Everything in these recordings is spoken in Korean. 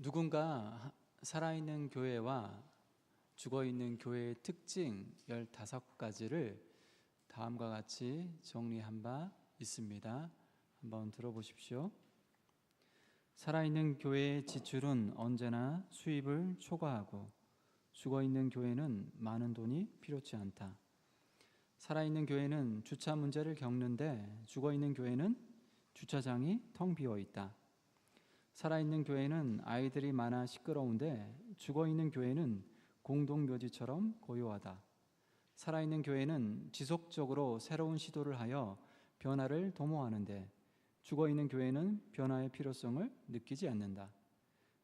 누군가 살아있는 교회와 죽어있는 교회의 특징 15가지를 다음과 같이 정리한 바 있습니다. 한번 들어보십시오. 살아있는 교회의 지출은 언제나 수입을 초과하고 죽어있는 교회는 많은 돈이 필요치 않다. 살아있는 교회는 주차 문제를 겪는데 죽어있는 교회는 주차장이 텅 비어 있다. 살아있는 교회는 아이들이 많아 시끄러운데 죽어있는 교회는 공동묘지처럼 고요하다. 살아있는 교회는 지속적으로 새로운 시도를 하여 변화를 도모하는데 죽어있는 교회는 변화의 필요성을 느끼지 않는다.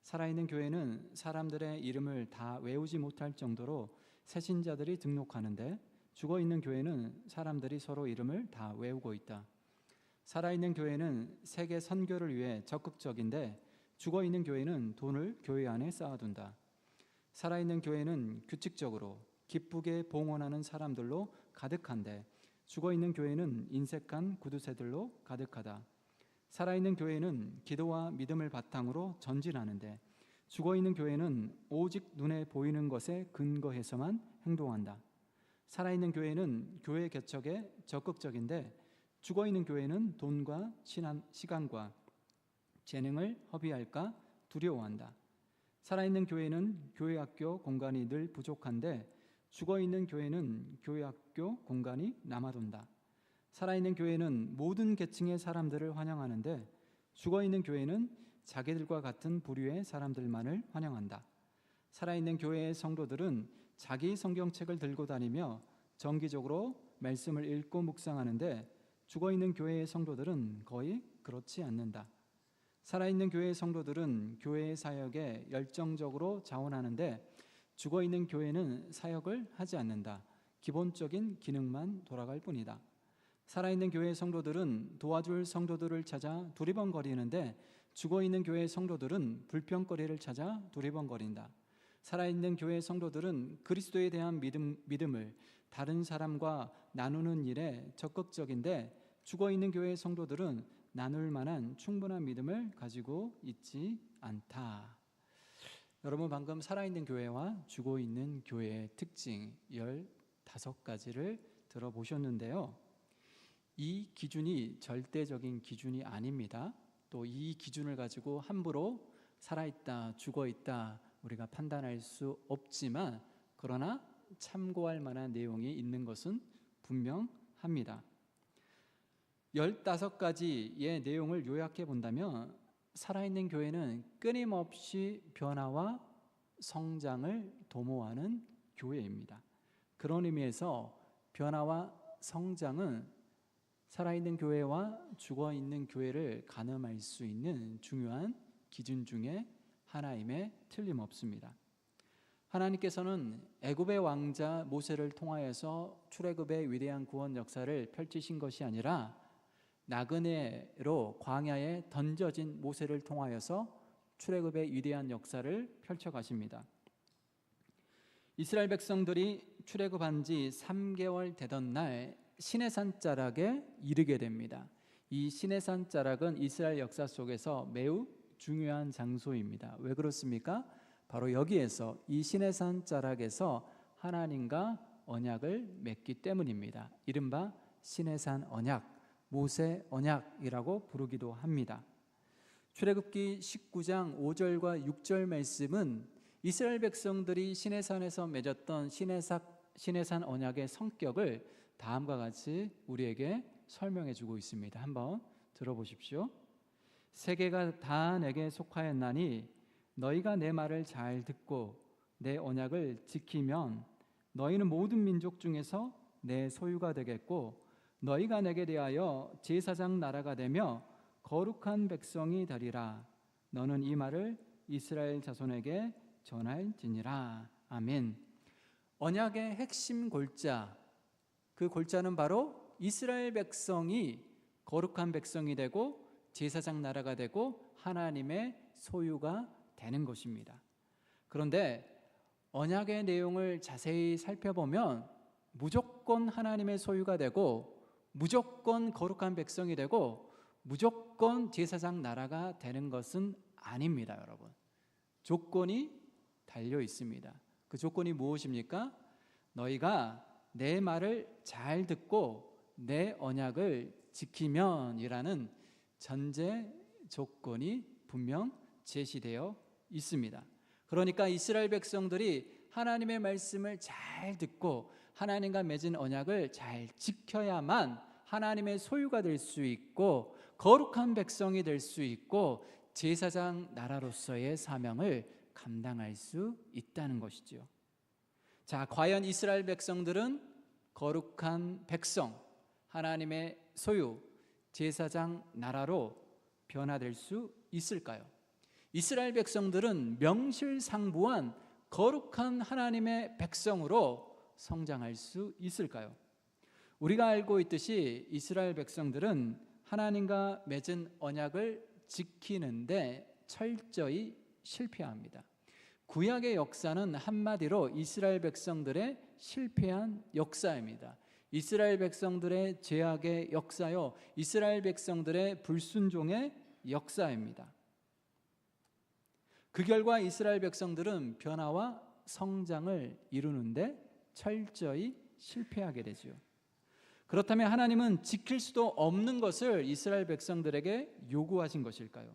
살아있는 교회는 사람들의 이름을 다 외우지 못할 정도로 새신자들이 등록하는데 죽어있는 교회는 사람들이 서로 이름을 다 외우고 있다. 살아있는 교회는 세계 선교를 위해 적극적인데 죽어있는 교회는 돈을 교회 안에 쌓아둔다. 살아있는 교회는 규칙적으로 기쁘게 봉헌하는 사람들로 가득한데 죽어있는 교회는 인색한 구두쇠들로 가득하다. 살아있는 교회는 기도와 믿음을 바탕으로 전진하는데 죽어있는 교회는 오직 눈에 보이는 것에 근거해서만 행동한다. 살아있는 교회는 교회 개척에 적극적인데 죽어있는 교회는 돈과 시간과 재능을 허비할까 두려워한다. 살아있는 교회는 교회학교 공간이 늘 부족한데 죽어있는 교회는 교회학교 공간이 남아돈다. 살아있는 교회는 모든 계층의 사람들을 환영하는데 죽어있는 교회는 자기들과 같은 부류의 사람들만을 환영한다. 살아있는 교회의 성도들은 자기 성경책을 들고 다니며 정기적으로 말씀을 읽고 묵상하는데 죽어있는 교회의 성도들은 거의 그렇지 않는다. 살아있는 교회의 성도들은 교회의 사역에 열정적으로 자원하는데 죽어있는 교회는 사역을 하지 않는다. 기본적인 기능만 돌아갈 뿐이다. 살아있는 교회의 성도들은 도와줄 성도들을 찾아 두리번거리는데 죽어있는 교회의 성도들은 불평거리를 찾아 두리번거린다. 살아있는 교회의 성도들은 그리스도에 대한 믿음을 다른 사람과 나누는 일에 적극적인데 죽어있는 교회의 성도들은 나눌 만한 충분한 믿음을 가지고 있지 않다. 여러분, 방금 살아있는 교회와 죽어있는 교회의 특징 15가지를 들어보셨는데요. 이 기준이 절대적인 기준이 아닙니다. 또 이 기준을 가지고 함부로 살아있다, 죽어있다 우리가 판단할 수 없지만 그러나 참고할 만한 내용이 있는 것은 분명합니다. 15가지의 내용을 요약해 본다면 살아있는 교회는 끊임없이 변화와 성장을 도모하는 교회입니다. 그런 의미에서 변화와 성장은 살아있는 교회와 죽어있는 교회를 가늠할 수 있는 중요한 기준 중에 하나임에 틀림없습니다. 하나님께서는 애굽의 왕자 모세를 통하여서 출애굽의 위대한 구원 역사를 펼치신 것이 아니라 나그네로 광야에 던져진 모세를 통하여서 출애굽의 위대한 역사를 펼쳐가십니다. 이스라엘 백성들이 출애굽한 지 3개월 되던 날 시내산 자락에 이르게 됩니다. 이 시내산 자락은 이스라엘 역사 속에서 매우 중요한 장소입니다. 왜 그렇습니까? 바로 여기에서 이 시내산 자락에서 하나님과 언약을 맺기 때문입니다. 이른바 시내산 언약, 모세 언약이라고 부르기도 합니다. 출애굽기 19장 5절과 6절 말씀은 이스라엘 백성들이 시내산에서 맺었던 시내산 언약의 성격을 다음과 같이 우리에게 설명해 주고 있습니다. 한번 들어보십시오. 세계가 다 내게 속하였나니 너희가 내 말을 잘 듣고 내 언약을 지키면 너희는 모든 민족 중에서 내 소유가 되겠고 너희가 내게 대하여 제사장 나라가 되며 거룩한 백성이 되리라. 너는 이 말을 이스라엘 자손에게 전할지니라. 아멘. 언약의 핵심 골자, 그 골자는 바로 이스라엘 백성이 거룩한 백성이 되고 제사장 나라가 되고 하나님의 소유가 되는 것입니다. 그런데 언약의 내용을 자세히 살펴보면 무조건 하나님의 소유가 되고 무조건 거룩한 백성이 되고 무조건 제사장 나라가 되는 것은 아닙니다, 여러분. 조건이 달려 있습니다. 그 조건이 무엇입니까? 너희가 내 말을 잘 듣고 내 언약을 지키면이라는 전제 조건이 분명 제시되어 있습니다. 그러니까 이스라엘 백성들이 하나님의 말씀을 잘 듣고 하나님과 맺은 언약을 잘 지켜야만 하나님의 소유가 될 수 있고 거룩한 백성이 될 수 있고 제사장 나라로서의 사명을 감당할 수 있다는 것이죠. 자, 과연 이스라엘 백성들은 거룩한 백성, 하나님의 소유, 제사장 나라로 변화될 수 있을까요? 이스라엘 백성들은 명실상부한 거룩한 하나님의 백성으로 성장할 수 있을까요? 우리가 알고 있듯이 이스라엘 백성들은 하나님과 맺은 언약을 지키는데 철저히 실패합니다. 구약의 역사는 한마디로 이스라엘 백성들의 실패한 역사입니다. 이스라엘 백성들의 죄악의 역사요, 이스라엘 백성들의 불순종의 역사입니다. 그 결과 이스라엘 백성들은 변화와 성장을 이루는데 철저히 실패하게 되죠. 그렇다면 하나님은 지킬 수도 없는 것을 이스라엘 백성들에게 요구하신 것일까요?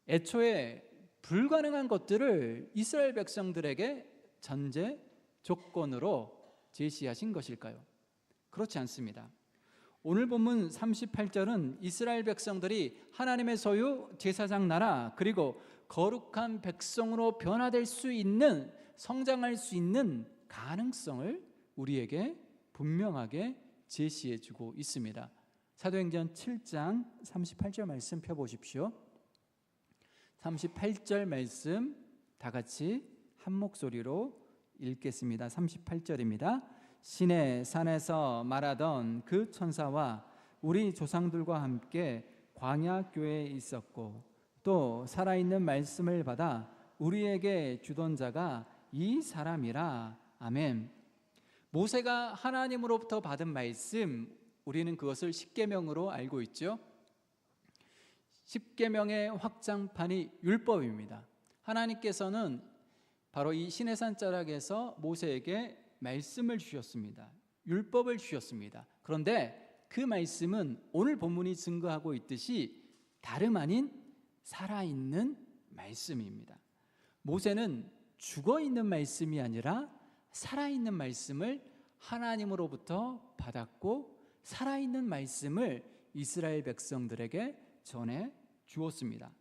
애초에 불가능한 것들을 이스라엘 백성들에게 전제 조건으로 제시하신 것일까요? 그렇지 않습니다. 오늘 본문 38절은 이스라엘 백성들이 하나님의 소유, 제사장 나라, 그리고 거룩한 백성으로 변화될 수 있는, 성장할 수 있는 가능성을 우리에게 분명하게 제시해 주고 있습니다. 사도행전 7장 38절 말씀 펴보십시오. 38절 말씀 다 같이 한 목소리로 읽겠습니다. 38절입니다. 시내 산에서 말하던 그 천사와 우리 조상들과 함께 광야 교회에 있었고 또 살아있는 말씀을 받아 우리에게 주던 자가 이 사람이라. 아멘. 모세가 하나님으로부터 받은 말씀, 우리는 그것을 십계명으로 알고 있죠. 십계명의 확장판이 율법입니다. 하나님께서는 바로 이 시내산 자락에서 모세에게 말씀을 주셨습니다. 율법을 주셨습니다. 그런데 그 말씀은 오늘 본문이 증거하고 있듯이 다름 아닌 살아있는 말씀입니다. 모세는 죽어있는 말씀이 아니라 살아있는 말씀을 하나님으로부터 받았고 살아있는 말씀을 이스라엘 백성들에게 전해 주었습니다.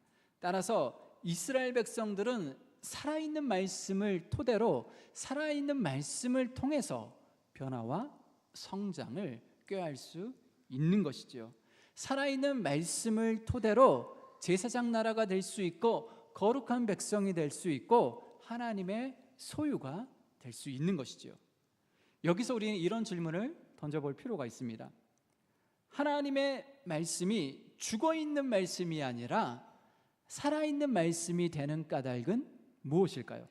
따라서 이스라엘 백성들은 살아있는 말씀을 토대로 살아있는 말씀을 통해서 변화와 성장을 꾀할 수 있는 것이죠. 살아있는 말씀을 토대로 제사장 나라가 될 수 있고 거룩한 백성이 될 수 있고 하나님의 소유가 될 수 있는 것이죠. 여기서 우리는 이런 질문을 던져볼 필요가 있습니다. 하나님의 말씀이 죽어있는 말씀이 아니라 살아있는 말씀이 되는 까닭은 무엇일까요?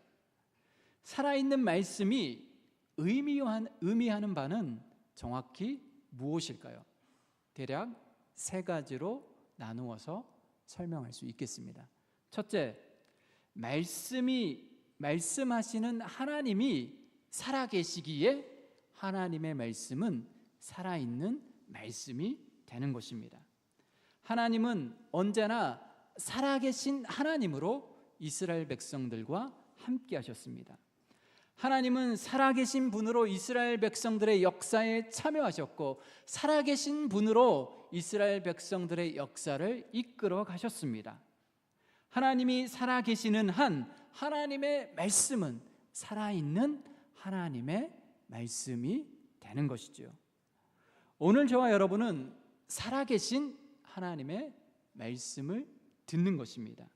살아있는 말씀이 의미하는 바는 정확히 무엇일까요? 대략 세 가지로 나누어서 설명할 수 있겠습니다. 첫째, 말씀하시는 하나님이 살아계시기에 하나님의 말씀은 살아있는 말씀이 되는 것입니다. 하나님은 언제나 살아계신 하나님으로 이스라엘 백성들과 함께 하셨습니다. 하나님은 살아계신 분으로 이스라엘 백성들의 역사에 참여하셨고 살아계신 분으로 이스라엘 백성들의 역사를 이끌어 가셨습니다. 하나님이 살아계시는 한 하나님의 말씀은 살아있는 하나님의 말씀이 되는 것이죠. 오늘 저와 여러분은 살아계신 하나님의 말씀을 듣는 것입니다.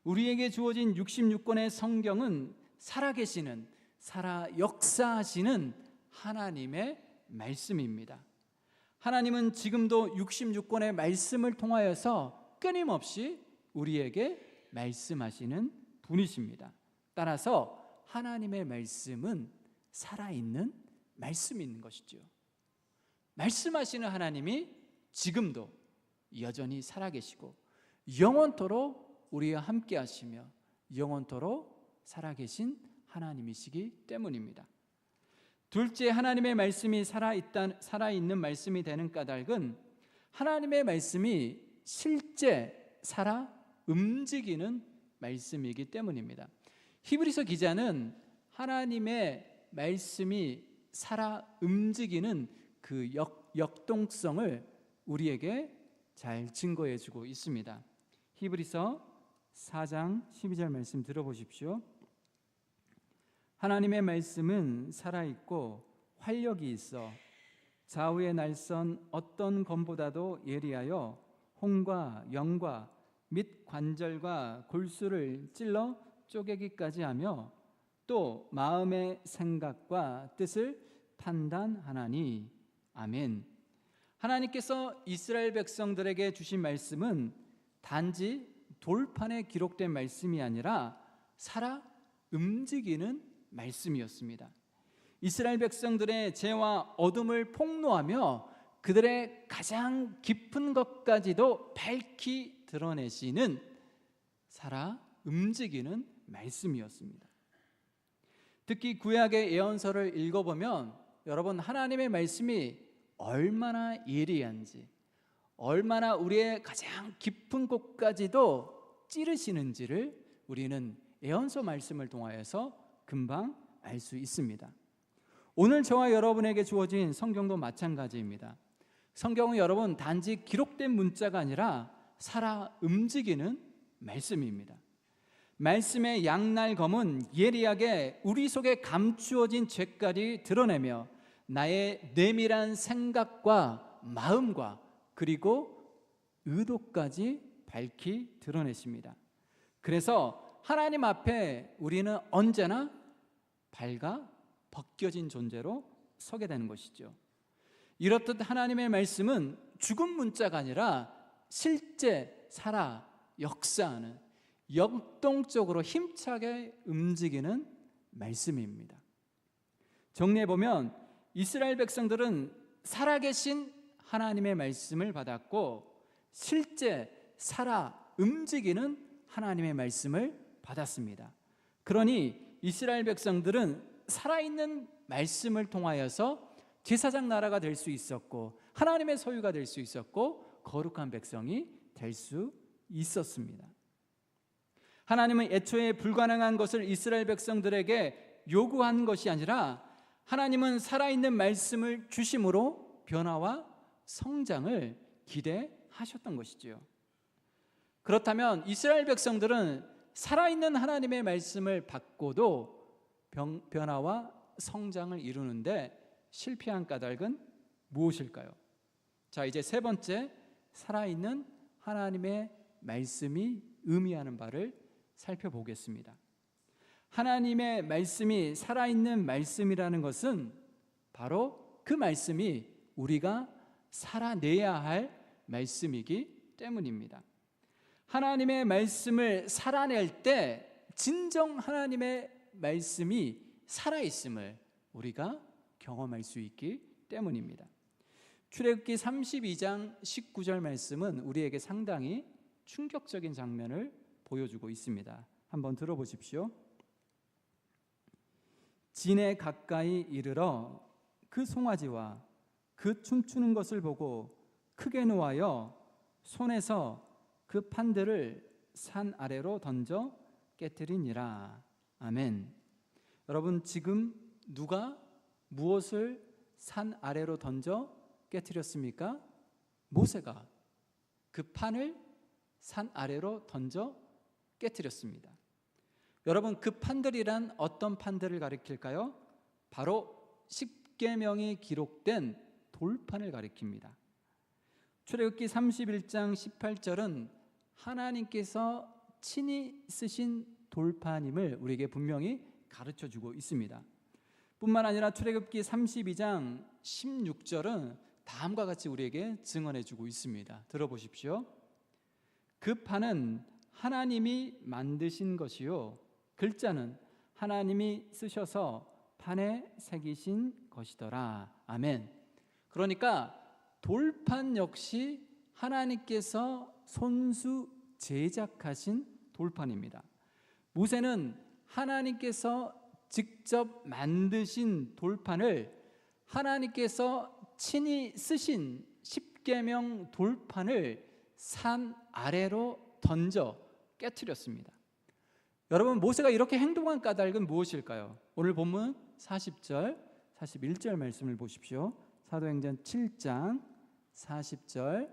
우리에게 주어진 66권의 성경은 살아계시는, 역사하시는 하나님의 말씀입니다. 하나님은 지금도 66권의 말씀을 통하여서 끊임없이 우리에게 말씀하시는 분이십니다. 따라서 하나님의 말씀은 살아있는 말씀이 있는 것이죠. 말씀하시는 하나님이 지금도 여전히 살아계시고 영원토록 우리와 함께 하시며 영원토록 살아계신 하나님이시기 때문입니다. 둘째, 하나님의 말씀이 살아있는 말씀이 되는 까닭은 하나님의 말씀이 실제 살아 움직이는 말씀이기 때문입니다. 히브리서 기자는 하나님의 말씀이 살아 움직이는 그 역동성을 우리에게 잘 증거해 주고 있습니다. 히브리서 4장 12절 말씀 들어보십시오. 하나님의 말씀은 살아있고 활력이 있어 좌우의 날선 어떤 검보다도 예리하여 홍과 영과 및 관절과 골수를 찔러 쪼개기까지 하며 또 마음의 생각과 뜻을 판단하나니. 아멘. 하나님께서 이스라엘 백성들에게 주신 말씀은 단지 돌판에 기록된 말씀이 아니라 살아 움직이는 말씀이었습니다. 이스라엘 백성들의 죄와 어둠을 폭로하며 그들의 가장 깊은 것까지도 밝히 드러내시는 살아 움직이는 말씀이었습니다. 특히 구약의 예언서를 읽어보면 여러분, 하나님의 말씀이 얼마나 예리한지, 얼마나 우리의 가장 깊은 곳까지도 찌르시는지를 우리는 예언서 말씀을 통하여서 금방 알 수 있습니다. 오늘 저와 여러분에게 주어진 성경도 마찬가지입니다. 성경은 여러분 단지 기록된 문자가 아니라 살아 움직이는 말씀입니다. 말씀의 양날검은 예리하게 우리 속에 감추어진 죄까지 드러내며 나의 내밀한 생각과 마음과 그리고 의도까지 밝히 드러내십니다. 그래서 하나님 앞에 우리는 언제나 밝아 벗겨진 존재로 서게 되는 것이죠. 이렇듯 하나님의 말씀은 죽은 문자가 아니라 실제 살아 역사하는 역동적으로 힘차게 움직이는 말씀입니다. 정리해보면 이스라엘 백성들은 살아계신 하나님의 말씀을 받았고 실제 살아 움직이는 하나님의 말씀을 받았습니다. 그러니 이스라엘 백성들은 살아있는 말씀을 통하여서 제사장 나라가 될 수 있었고 하나님의 소유가 될 수 있었고 거룩한 백성이 될 수 있었습니다. 하나님은 애초에 불가능한 것을 이스라엘 백성들에게 요구한 것이 아니라 하나님은 살아있는 말씀을 주심으로 변화와 성장을 기대하셨던 것이지요. 그렇다면 이스라엘 백성들은 살아있는 하나님의 말씀을 받고도 변화와 성장을 이루는데 실패한 까닭은 무엇일까요? 자, 이제 세 번째, 살아있는 하나님의 말씀이 의미하는 바를 살펴보겠습니다. 하나님의 말씀이 살아있는 말씀이라는 것은 바로 그 말씀이 우리가 살아내야 할 말씀이기 때문입니다. 하나님의 말씀을 살아낼 때 진정 하나님의 말씀이 살아있음을 우리가 경험할 수 있기 때문입니다. 출애굽기 32장 19절 말씀은 우리에게 상당히 충격적인 장면을 보여주고 있습니다. 한번 들어보십시오. 진에 가까이 이르러 그 송아지와 그 춤추는 것을 보고 크게 노하여 손에서 그 판들을 산 아래로 던져 깨뜨리니라. 아멘. 여러분, 지금 누가 무엇을 산 아래로 던져 깨뜨렸습니까? 모세가 그 판을 산 아래로 던져 깨뜨렸습니다. 여러분, 그 판들이란 어떤 판들을 가리킬까요? 바로 십계명이 기록된 돌판을 가리킵니다. 출애굽기 31장 18절은 하나님께서 친히 쓰신 돌판임을 우리에게 분명히 가르쳐주고 있습니다. 뿐만 아니라 출애굽기 32장 16절은 다음과 같이 우리에게 증언해주고 있습니다. 들어보십시오. 그 판은 하나님이 만드신 것이요 글자는 하나님이 쓰셔서 판에 새기신 것이더라. 아멘. 그러니까 돌판 역시 하나님께서 손수 제작하신 돌판입니다. 모세는 하나님께서 직접 만드신 돌판을 하나님께서 친히 쓰신 십계명 돌판을 산 아래로 던져 깨트렸습니다. 여러분, 모세가 이렇게 행동한 까닭은 무엇일까요? 오늘 본문 40절, 41절 말씀을 보십시오. 사도행전 7장 40절,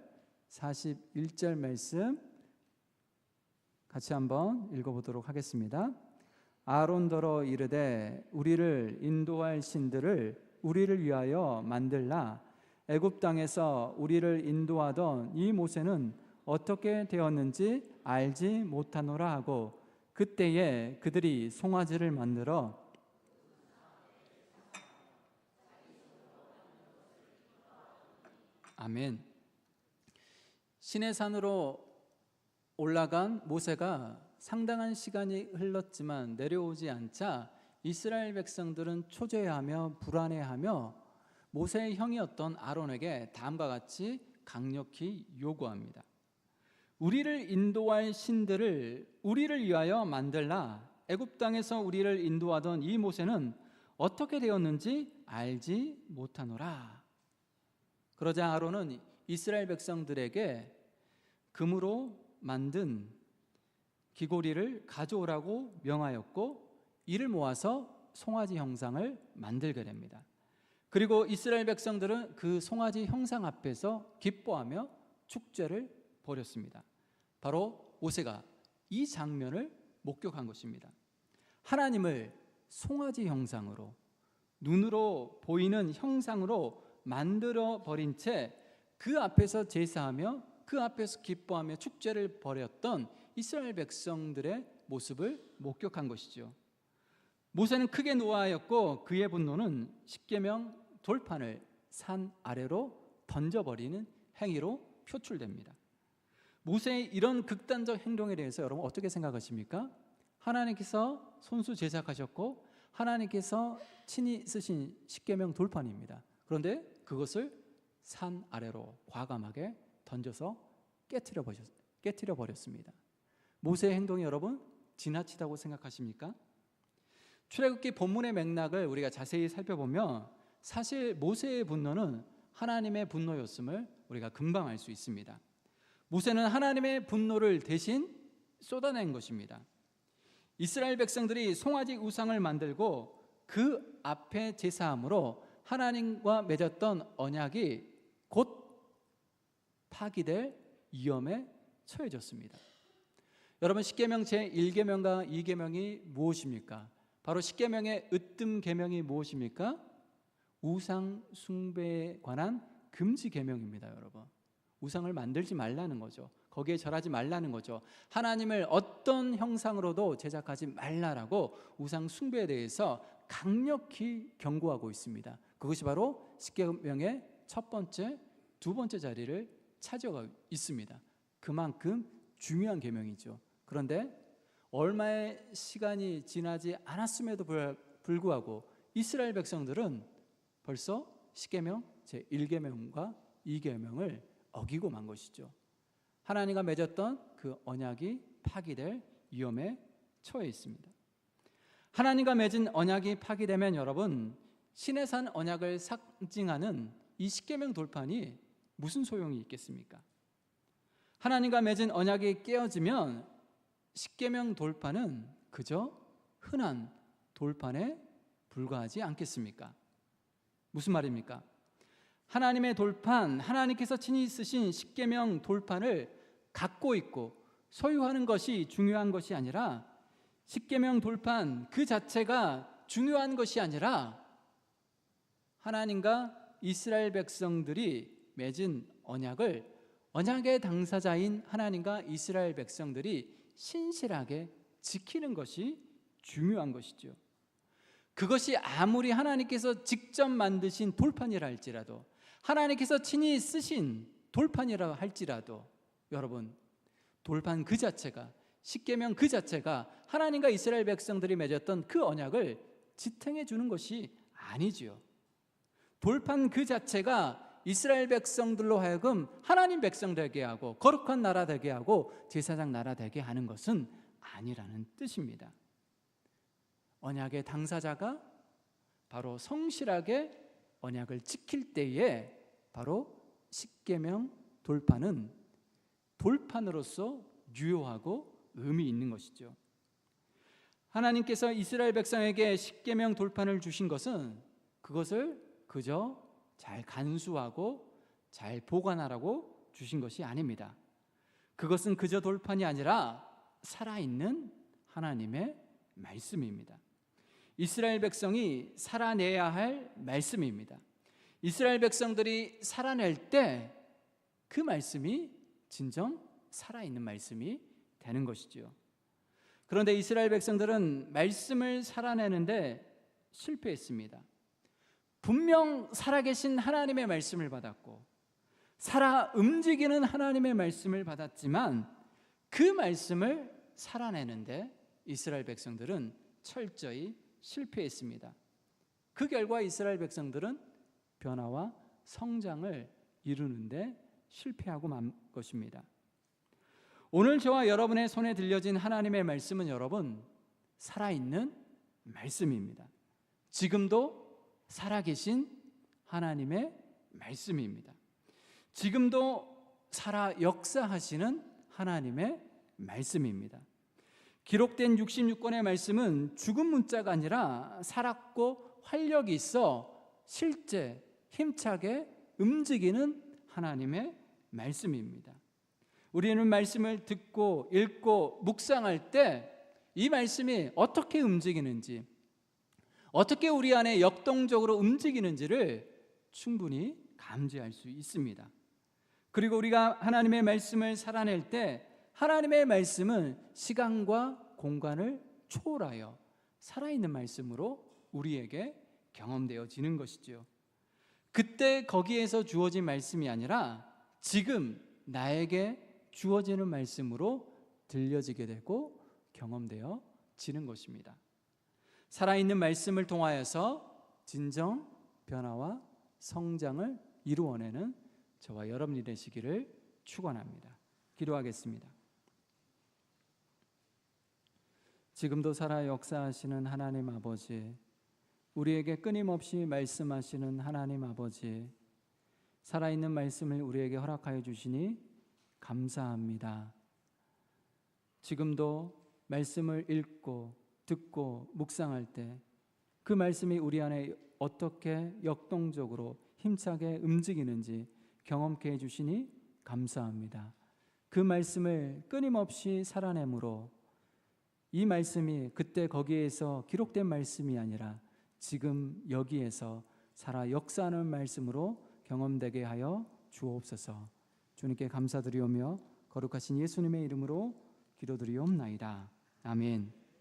41절 말씀 같이 한번 읽어보도록 하겠습니다. 아론더러 이르되 우리를 인도할 신들을 우리를 위하여 만들라. 애굽 땅에서 우리를 인도하던 이 모세는 어떻게 되었는지 알지 못하노라 하고 그때에 그들이 송아지를 만들어 아멘. 시내산으로 올라간 모세가 상당한 시간이 흘렀지만 내려오지 않자 이스라엘 백성들은 초조해하며 불안해하며 모세의 형이었던 아론에게 다음과 같이 강력히 요구합니다. 우리를 인도할 신들을 우리를 위하여 만들라. 애굽 땅에서 우리를 인도하던 이 모세는 어떻게 되었는지 알지 못하노라. 그러자 아론은 이스라엘 백성들에게 금으로 만든 귀고리를 가져오라고 명하였고 이를 모아서 송아지 형상을 만들게 됩니다. 그리고 이스라엘 백성들은 그 송아지 형상 앞에서 기뻐하며 축제를 벌였습니다. 바로 모세가 이 장면을 목격한 것입니다. 하나님을 송아지 형상으로, 눈으로 보이는 형상으로 만들어 버린 채 그 앞에서 제사하며 그 앞에서 기뻐하며 축제를 벌였던 이스라엘 백성들의 모습을 목격한 것이죠. 모세는 크게 노하였고 그의 분노는 십계명 돌판을 산 아래로 던져버리는 행위로 표출됩니다. 모세의 이런 극단적 행동에 대해서 여러분 어떻게 생각하십니까? 하나님께서 손수 제작하셨고 하나님께서 친히 쓰신 십계명 돌판입니다. 그런데 그것을 산 아래로 과감하게 던져서 깨트려 버렸습니다. 모세의 행동이 여러분 지나치다고 생각하십니까? 출애굽기 본문의 맥락을 우리가 자세히 살펴보면 사실 모세의 분노는 하나님의 분노였음을 우리가 금방 알 수 있습니다. 모세는 하나님의 분노를 대신 쏟아낸 것입니다. 이스라엘 백성들이 송아지 우상을 만들고 그 앞에 제사함으로 하나님과 맺었던 언약이 곧 파기될 위험에 처해졌습니다. 여러분, 십계명 제1계명과 2계명이 무엇입니까? 바로 십계명의 으뜸 계명이 무엇입니까? 우상 숭배에 관한 금지 계명입니다. 여러분, 우상을 만들지 말라는 거죠. 거기에 절하지 말라는 거죠. 하나님을 어떤 형상으로도 제작하지 말라라고 우상 숭배에 대해서 강력히 경고하고 있습니다. 그것이 바로 십계명의 첫 번째, 두 번째 자리를 차지하고 있습니다. 그만큼 중요한 계명이죠. 그런데 얼마의 시간이 지나지 않았음에도 불구하고 이스라엘 백성들은 벌써 십계명 제1계명과 2계명을 어기고 만 것이죠. 하나님과 맺었던 그 언약이 파기될 위험에 처해 있습니다. 하나님과 맺은 언약이 파기되면 여러분, 시내산 언약을 상징하는 이 십계명 돌판이 무슨 소용이 있겠습니까? 하나님과 맺은 언약이 깨어지면 십계명 돌판은 그저 흔한 돌판에 불과하지 않겠습니까? 무슨 말입니까? 하나님의 돌판, 하나님께서 친히 쓰신 십계명 돌판을 갖고 있고 소유하는 것이 중요한 것이 아니라 십계명 돌판 그 자체가 중요한 것이 아니라 하나님과 이스라엘 백성들이 맺은 언약의 당사자인 하나님과 이스라엘 백성들이 신실하게 지키는 것이 중요한 것이죠. 그것이 아무리 하나님께서 직접 만드신 돌판이라 할지라도, 하나님께서 친히 쓰신 돌판이라 할지라도 여러분, 돌판 그 자체가, 십계명 그 자체가 하나님과 이스라엘 백성들이 맺었던 그 언약을 지탱해 주는 것이 아니지요. 돌판 그 자체가 이스라엘 백성들로 하여금 하나님 백성 되게 하고 거룩한 나라 되게 하고 제사장 나라 되게 하는 것은 아니라는 뜻입니다. 언약의 당사자가 바로 성실하게 언약을 지킬 때에 바로 십계명 돌파는 돌판으로서 유효하고 의미 있는 것이죠. 하나님께서 이스라엘 백성에게 십계명 돌판을 주신 것은 그것을 그저 잘 간수하고 잘 보관하라고 주신 것이 아닙니다. 그것은 그저 돌판이 아니라 살아있는 하나님의 말씀입니다. 이스라엘 백성이 살아내야 할 말씀입니다. 이스라엘 백성들이 살아낼 때 그 말씀이 진정 살아있는 말씀이 되는 것이지요. 그런데 이스라엘 백성들은 말씀을 살아내는데 실패했습니다. 분명 살아계신 하나님의 말씀을 받았고 살아 움직이는 하나님의 말씀을 받았지만 그 말씀을 살아내는데 이스라엘 백성들은 철저히 실패했습니다. 그 결과 이스라엘 백성들은 변화와 성장을 이루는데 실패하고 만 것입니다. 오늘 저와 여러분의 손에 들려진 하나님의 말씀은 여러분 살아있는 말씀입니다. 지금도 살아계신 하나님의 말씀입니다. 지금도 살아 역사하시는 하나님의 말씀입니다. 기록된 66권의 말씀은 죽은 문자가 아니라 살았고 활력이 있어 실제 힘차게 움직이는 하나님의 말씀입니다. 우리는 말씀을 듣고 읽고 묵상할 때 이 말씀이 어떻게 움직이는지, 어떻게 우리 안에 역동적으로 움직이는지를 충분히 감지할 수 있습니다. 그리고 우리가 하나님의 말씀을 살아낼 때 하나님의 말씀은 시간과 공간을 초월하여 살아있는 말씀으로 우리에게 경험되어지는 것이죠. 그때 거기에서 주어진 말씀이 아니라 지금 나에게 주어지는 말씀으로 들려지게 되고 경험되어지는 것입니다. 살아있는 말씀을 통하여서 진정 변화와 성장을 이루어내는 저와 여러분이 되시기를 축원합니다. 기도하겠습니다. 지금도 살아 역사하시는 하나님 아버지, 우리에게 끊임없이 말씀하시는 하나님 아버지, 살아있는 말씀을 우리에게 허락하여 주시니 감사합니다. 지금도 말씀을 읽고 듣고 묵상할 때 그 말씀이 우리 안에 어떻게 역동적으로 힘차게 움직이는지 경험케 해주시니 감사합니다. 그 말씀을 끊임없이 살아내므로 이 말씀이 그때 거기에서 기록된 말씀이 아니라 지금 여기에서 살아 역사하는 말씀으로 경험되게 하여 주옵소서. 주님께 감사드리오며 거룩하신 예수님의 이름으로 기도드리옵나이다. 아멘.